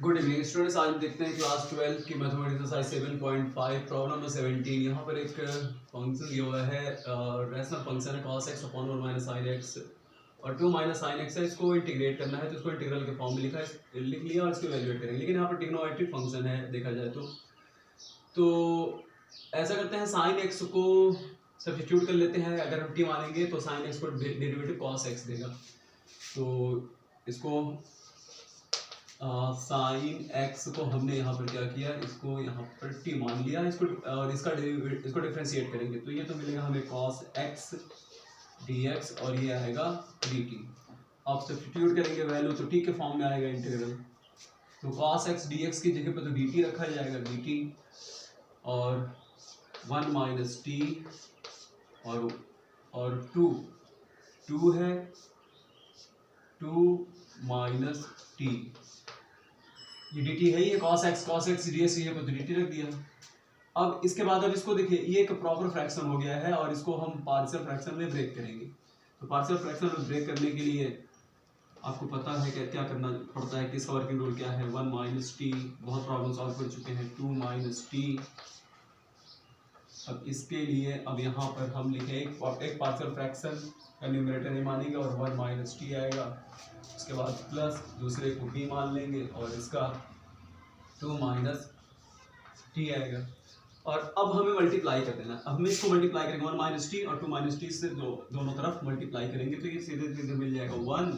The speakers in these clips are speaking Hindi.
गुड इवनिंग स्टूडेंट्स, आज हम देखते हैं क्लास 12 की मैथमेटिक्स एक्सरसाइज 7.5 प्रॉब्लम नंबर 17। यहाँ पर एक फंक्शन दिया हुआ है, रैशनल फंक्शन है cos x upon 1 minus sin x और 2 माइनस sin x है। इसको इंटीग्रेट करना है तो इसको इंटीग्रल के फॉर्म में लिख लिया और इसको वैल्यूएट करेंगे। लेकिन यहाँ पर ट्रिग्नोमेट्रिक फंक्शन है देखा जाए तो ऐसा करते हैं, sin x को सब्स्टिट्यूट कर लेते हैं। अगर हम t मानेंगे तो sin x को डेरिवेटिव cos x देगा। तो इसको साइन एक्स को हमने यहाँ पर क्या किया, इसको यहाँ पर टी मान लिया, इसको और इसको डिफरेंशिएट करेंगे तो ये तो मिलेगा हमें cos x dx और ये आएगा dt। अब सब्स्टिट्यूट करेंगे वैल्यू तो टी के फॉर्म में आएगा इंटीग्रल। तो cos x dx की जगह पर तो dt रखा जाएगा, dt और 1 माइनस टी और 2 है 2 माइनस टी, ये dt है, ये cos x dx ये तो dt रख दिया। अब इसके बाद अब इसको देखिए, ये एक प्रॉपर फ्रैक्शन हो गया है और इसको हम पार्शियल फ्रैक्शन में ब्रेक करेंगे। तो पार्शियल फ्रैक्शन में ब्रेक करने के लिए आपको पता है कि क्या करना पड़ता है, किसका वर्किंग रूल क्या है, 1 माइनस टी, बहुत प्रॉब्लम सॉल्व कर चुके हैं, 2 माइनस टी। अब इसके लिए अब यहाँ पर हम लिखे एक पार्शियल फ्रैक्शन का न्यूमरेटर नहीं मानेंगे और 1 माइनस टी आएगा। उसके बाद प्लस दूसरे को b मान लेंगे और इसका 2 माइनस टी आएगा। और अब हमें मल्टीप्लाई कर देना, अब हमें इसको मल्टीप्लाई करेंगे 1 माइनस टी और 2 माइनस टी से दोनों तरफ मल्टीप्लाई करेंगे तो ये सीधे सीधे मिल जाएगा 1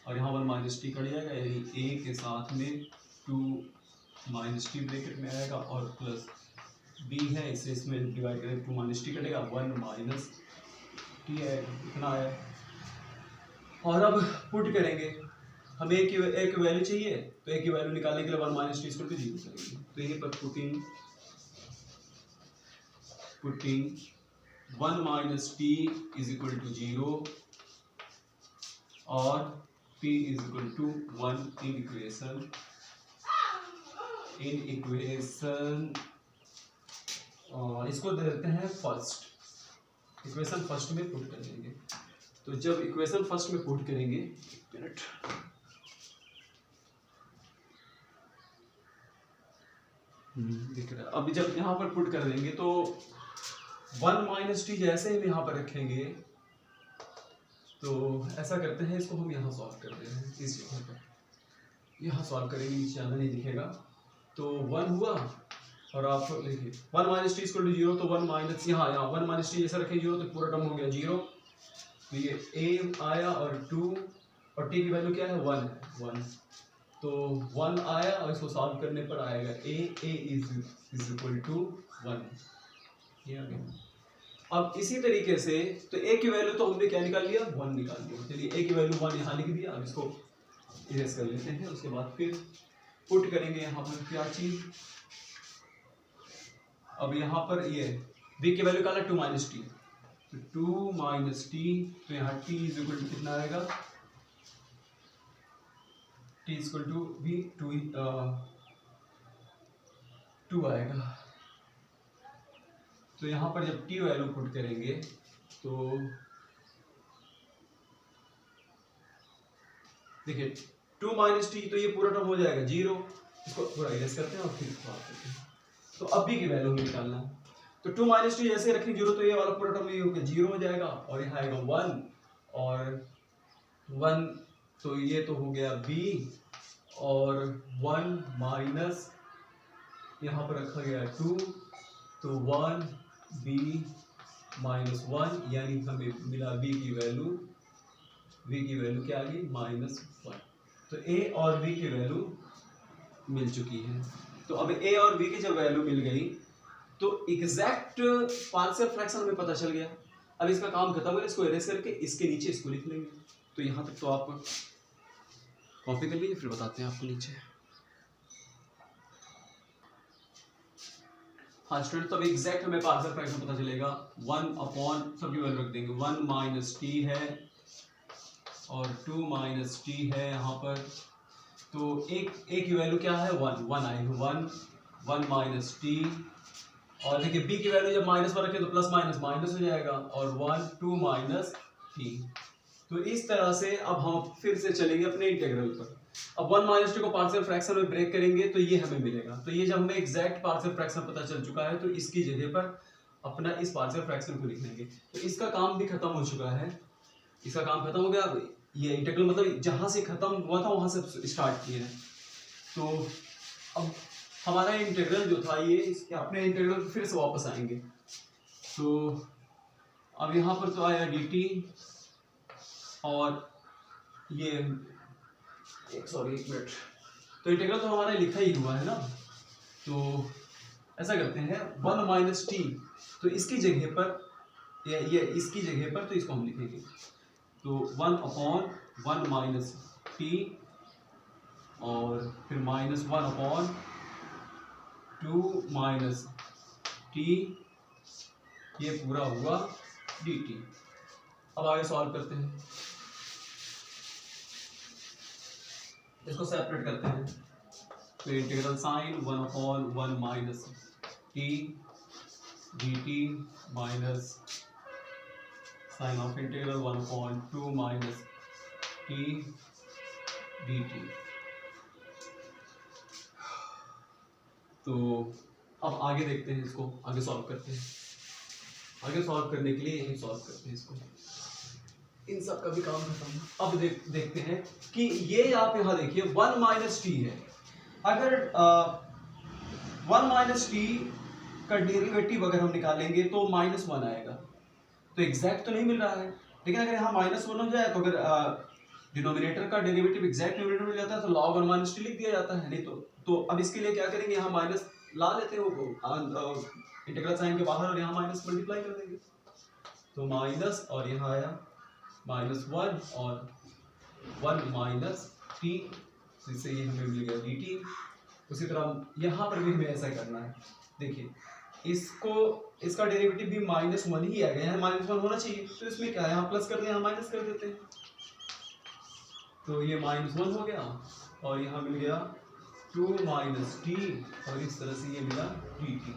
और यहाँ 1 माइनस टी कट जाएगा, यानी a के साथ में 2 माइनस टी ब्रैकेट में आएगा और प्लस b है, इसे इसमें डिवाइड करेंगे 2 माइनस टी कटेगा, 1 माइनस टी आएगा, इतना है। और अब पुट करेंगे, हमें एक वैल्यू चाहिए तो एक की वैल्यू निकालने के लिए 1 माइनस टी इक्वल टू 0 करेंगे। तो यहीं पर putting 1 minus t is equal to 0 और p is equal to 1 in equation इसको दे देते हैं फर्स्ट, इक्वेशन फर्स्ट में पुट कर देंगे। तो जब इक्वेशन फर्स्ट में पुट करेंगे, एक मिनट, दिख रहा है, अभी जब यहाँ पर पुट कर देंगे तो 1 माइनस टी जैसे ही यहाँ पर रखेंगे तो ऐसा करते हैं, इसको हम यहाँ सॉल्व कर दे रहे हैं, इस जगह पर यहाँ सॉल्व करेंगे, नीचे ज़्यादा नहीं दिखेगा। तो 1 हुआ और आप देखिए 1 माइनस टी इक्वल टू 0, तो 1 माइनस यहाँ 1 माइनस टी जैसा रखें 0 तो पूरा टर्म हो गया 0। तो ये a आया और 2 और t की वैल्यू क्या है 1 तो 1 आया और इसको सॉल्व करने पर आएगा a इज इक्वल टू 1, ये आ गया। अब इसी तरीके से तो a की वैल्यू तो हमने क्या निकाल लिया, 1 निकाल लिया। चलिए a की वैल्यू 1 यहाँ लिख दिया, अब इसको इरेज कर लेते हैं। उसके बाद फिर पुट करेंगे यहाँ पर क्या चीज, अब यहाँ पर ये b की वैल्यू निकाला 2 माइनस टी, तो 2 माइनस टी, तो यहाँ t इज इक्वल टू कितना आएगा, t इज इक्वल टू भी 2 आएगा। तो यहाँ पर जब t वैल्यू पुट करेंगे तो देखिए 2 माइनस टी, तो ये पूरा टर्म हो जाएगा 0, इसको थोड़ा इरेज करते हैं और फिर बात करते हैं। तो अब b की वैल्यू हमें निकालना है, तो 2 माइनस टी जैसे रखें 0 तो ये वाला पूरा टर्म ये हो गया 0 हो जाएगा और यहाँ आएगा 1 और 1, तो ये तो हो गया b और 1 माइनस यहाँ पर रखा गया 2, तो 1 b माइनस 1, यानी हमें मिला b की वैल्यू क्या आ गई -1। तो a और b की वैल्यू मिल चुकी है। तो अब a और b की जब वैल्यू मिल गई तो एग्जैक्ट पार्शियल फ्रैक्शन हमें पता चल गया। अब इसका काम खत्म हो गया, इसको इरेज करके इसके नीचे इसको लिख लेंगे। तो यहाँ तक तो आप कॉपी कर लीजिए, फिर बताते हैं आपको नीचे। हाँ स्टूडेंट, तो अब एग्जैक्ट हमें पार्शियल फ्रैक्शन पता चलेगा, 1 अपॉन सबकी वैल्यू रख देंगे, 1 माइनस टी है और 2 माइनस टी है यहाँ पर। तो एक की वैल्यू क्या है 1 आएगी, 1 माइनस टी, और देखिए b की वैल्यू जब -1 रखें तो प्लस माइनस माइनस हो जाएगा और 2 माइनस टी, तो इस तरह से अब हम फिर से चलेंगे अपने इंटीग्रल पर। अब 1 माइनस टी को पार्शियल फ्रैक्शन में ब्रेक करेंगे तो ये हमें मिलेगा। तो ये जब हमें एग्जैक्ट पार्शियल फ्रैक्शन पता चल चुका है तो इसकी जगह पर अपना इस पार्शियल फ्रैक्शन को लिख लेंगे। तो इसका काम भी खत्म हो चुका है, इसका काम खत्म हो गया। ये इंटीग्रल मतलब जहाँ से खत्म हुआ था वहाँ से स्टार्ट किया है। तो अब हमारा इंटीग्रल जो था ये अपने इंटीग्रल फिर से वापस आएंगे। तो अब यहाँ पर तो आया dt और ये एक मिनट, तो इंटीग्रल तो हमारा लिखा ही हुआ है ना। तो ऐसा करते हैं 1 माइनस टी, तो इसकी जगह पर ये इसकी जगह पर तो इसको हम लिखेंगे। तो 1/1 माइनस टी और फिर -1/2 माइनस टी, ये पूरा हुआ dt। अब आगे सॉल्व करते हैं, इसको सेपरेट करते हैं। तो integral sine 1/1 minus t dt minus sine of integral 1/2 minus t dt। तो अब आगे देखते हैं, इसको आगे सॉल्व करते हैं। आगे सॉल्व करने के लिए यही सॉल्व करते हैं इसको, इन सब का भी काम खत्म। अब देखते हैं कि ये आप यहाँ देखिए 1 माइनस टी है। अगर 1 माइनस टी का डेरिवेटिव अगर हम निकालेंगे तो -1 आएगा। तो एग्जैक्ट तो नहीं मिल रहा है, लेकिन अगर यहाँ -1 हो जाए तो अगर डिनोमिनेटर का डेरिवेटिव एग्जैक्ट न्यूमरेटर मिल जाता है तो log 1 माइनस टी लिख दिया जाता है। नहीं तो अब इसके लिए क्या करेंगे, यहाँ माइनस ला लेते हैं वो इंटीग्रल साइन के बाहर और यहाँ माइनस मल्टीप्लाई कर देंगे। तो माइनस और यहाँ आया -1 और 1 माइनस टी, जिससे ये हमें मिल गया dt। उसी तरह यहाँ पर भी हमें ऐसा करना है। देखिए इसका डेरिवेटिव भी -1 ही आएगा, यहाँ -1 होना चाहिए। तो इसमें क्या है, यहाँ प्लस कर दें, यहाँ माइनस कर देते हैं। तो ये -1 हो गया और यहाँ मिल गया 2 माइनस टी और इस तरह से ये मिला dt।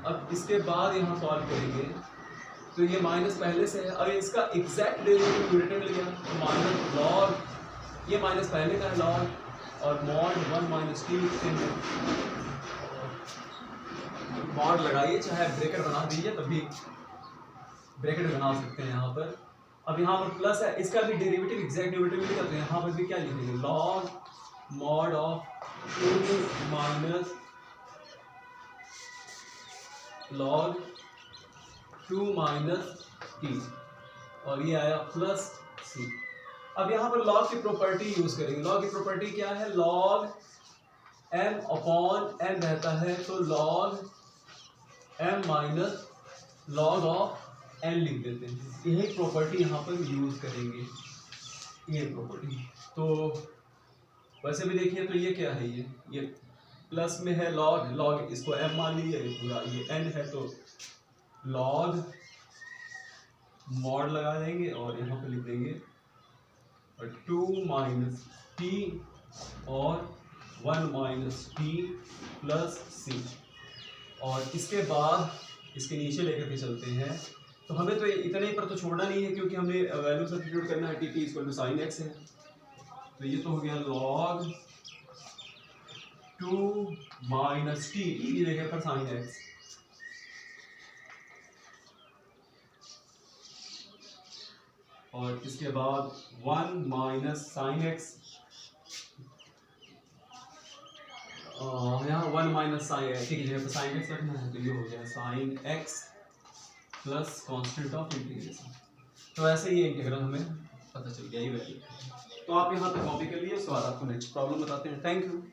अब इसके बाद यहाँ सॉल्व करेंगे तो ये माइनस पहले से है और इसका एग्जैक्ट डेरिवेटिव न्यूमरेटर मिल गया। तो माइनस लॉग, ये माइनस पहले का है लॉग और मॉड 1 माइनस टी लिखते हैं। मॉड लगाइए चाहे ब्रैकेट बना दीजिए, तभी ब्रैकेट बना सकते हैं यहाँ पर। अब यहाँ पर प्लस है, इसका भी डेरिवेटिव एग्जैक्ट डेरिवेटिव मिल जाते हैं। यहाँ पर भी क्या लिखेंगे, log mod of 2 minus log 2 minus T और ये आया प्लस सी। अब यहाँ पर लॉग की प्रॉपर्टी यूज करेंगे। लॉग की प्रॉपर्टी क्या है, लॉग m अपॉन n रहता है, तो log m minus log of n लिख देते हैं। यही प्रॉपर्टी यहाँ पर यूज करेंगे, ये प्रॉपर्टी। तो वैसे भी देखिए तो ये क्या है, ये प्लस में है लॉग इसको m मान लीजिए, पूरा ये n है तो लॉग मॉड लगा देंगे और यहाँ पे लिख देंगे 2 माइनस टी और 1 माइनस टी प्लस सी। और इसके बाद इसके नीचे लेकर के चलते हैं। तो हमें तो इतने पर तो छोड़ना नहीं है क्योंकि हमें वैल्यू सब्स्टिट्यूट करना है। T t equal to sine x है, तो ये तो हो गया लॉग 2 माइनस टी की जगह पर साइन एक्स और इसके बाद 1 माइनस साइन एक्स, यहाँ 1 माइनस साइन एक्स की जगह पर साइन एक्स रखना है, तो ये हो गया sine x plus constant of integration. तो ऐसे ये इंटीग्रल हमें पता चल गया, ये वैल्यू। तो आप यहाँ तक कॉपी कर लिए, उसके बाद आपको नेक्स्ट प्रॉब्लम बताते हैं। Thank you.